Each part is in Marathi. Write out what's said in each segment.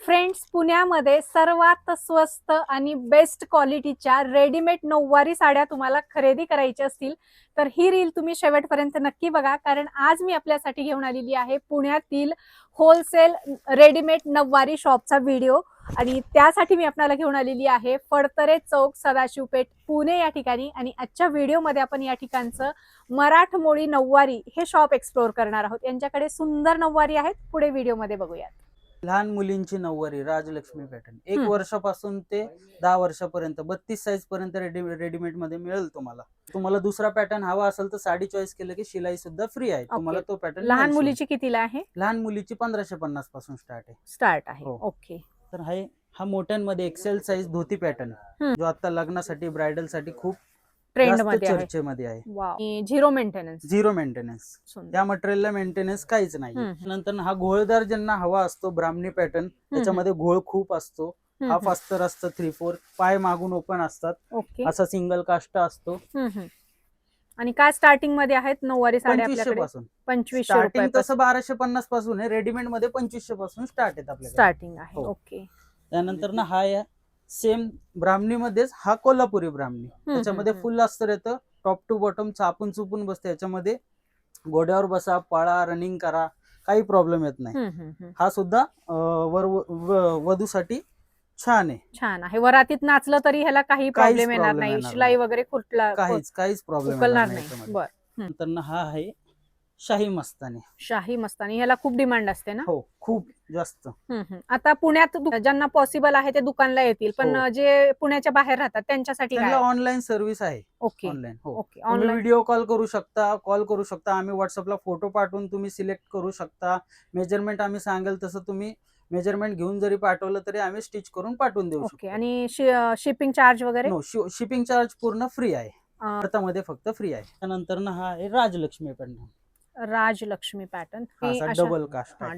फ्रेंड्स, पुण्यामध्ये सर्वात स्वस्त आणि बेस्ट क्वालिटीच्या रेडीमेड नऊवारी साड्या तुम्हाला खरेदी करायच्या असतील तर ही रील तुम्ही शेवटपर्यंत नक्की बघा, कारण आज मी आपल्यासाठी घेऊन आलेली आहे पुण्यातील होलसेल रेडीमेड नऊवारी शॉपचा व्हिडिओ. आणि त्यासाठी मी आपल्याला घेऊन आलेली आहे फडतरे चौक, सदाशिवपेठ, पुणे या ठिकाणी. आणि आजच्या व्हिडिओमध्ये आपण या ठिकाणचं मराठमोळी नऊवारी हे शॉप एक्सप्लोर करणार आहोत. यांच्याकडे सुंदर नऊवारी आहेत, पुढे व्हिडिओमध्ये बघूयात. लहान मुलींची नऊवारी राजलक्ष्मी पॅटर्न 1 वर्षापासून ते 10 वर्षापर्यंत 32 साईज पर्यंत रेडीमेड मध्ये मिळेल. तुम्हाला दुसरा पॅटर्न हवा असेल तर साडी चॉईस केलं की शिलाई सुद्धा फ्री आहे. तुम्हाला तो पॅटर्न लहान मुलीची कितीला आहे? लहान मुलीची 1550 पासून स्टार्ट आहे. ओके. तर हा मोठ्यांमध्ये एक्सेल साईज धोती पॅटर्न जो आता लग्नासाठी ब्रायडल साठी खूप ट्रेंड मध्ये चर्चेमध्ये आहे. Zero maintenance. या मटेरियलला मेंटेनन्स काहीच नाही. नंतर हा घोळदार ज्यांना हवा असतो ब्राह्मणी पॅटर्न, त्याच्यामध्ये घोळ खूप असतो. हाफ अस्तर असतं 3/4, पाय मागून ओपन असतात. असा सिंगल काष्ट असतो. आणि काय स्टार्टिंग मध्ये आहेत नऊवारी साड्या आपल्याकडे? 2500 रुपये. तसं 1250 पासून आहे. रेडीमेड मध्ये 2500 पासून स्टार्ट आहेत आपल्याकडे. स्टार्टिंग आहे. ओके. त्यानंतर ना हा या सेम ब्राह्मणी मध्येच हा कोल्हापुरी ब्राह्मणी, त्याच्यामध्ये फुल अस्तर येतं. टॉप टू बॉटम चापून चुपून बसते. याच्यामध्ये घोड्यावर बसा, पळा, रनिंग करा, काही प्रॉब्लेम येत नाही. हा सुद्धा वधूसाठी छान आहे. वरातीत नाचलं तरी ह्याला काही प्रॉब्लेम येणार नाही. शिलाई वगैरे कुठला काहीच प्रॉब्लेम नाही. बर. नंतर हा आहे शाही मस्तानी. ह्याला खूप डिमांड असते ना? हो, खूप जास्त. आता पुण्यात ज्यांना पॉसिबल आहे ते दुकानला येतील, पण जे पुण्याच्या बाहेर राहतात त्यांच्यासाठी ऑनलाईन सर्व्हिस आहे. ओके. ऑनलाईन व्हिडिओ कॉल करू शकता. आम्ही व्हॉट्सअपला फोटो पाठवून तुम्ही सिलेक्ट करू शकता. मेजरमेंट आम्ही सांगेल तसं तुम्ही मेजरमेंट घेऊन जरी पाठवलं तरी आम्ही स्टिच करून पाठवून देऊ शकतो. आणि शिपिंग चार्ज वगैरे? शिपिंग चार्ज पूर्ण फ्री आहे. भारतामध्ये फक्त फ्री आहे. त्यानंतर ना हा आहे राजलक्ष्मी पॅटर्न.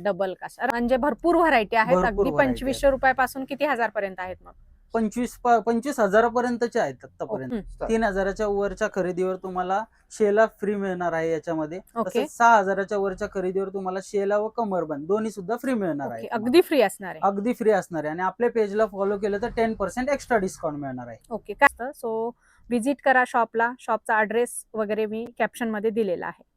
डबल कास्ट म्हणजे भरपूर व्हरायटी आहेत. अगदी 2500 रुपयापासून किती हजारपर्यंत आहेत? मग 25 हजारापर्यंतचे आहेत आतापर्यंत. 3000च्या वरच्या खरेदीवर तुम्हाला शेला फ्री मिळणार आहे. याच्यामध्ये 6000च्या वरच्या खरेदीवर तुम्हाला शेला व कमरबंद दोन्ही सुद्धा फ्री मिळणार आहे. अगदी फ्री असणार आहे. आणि आपल्या पेजला फॉलो केलं तर 10% एक्स्ट्रा डिस्काउंट मिळणार आहे. ओके. सो व्हिजिट करा शॉपला. शॉपचा ऍड्रेस वगैरे मी कॅप्शन मध्ये दिलेला आहे.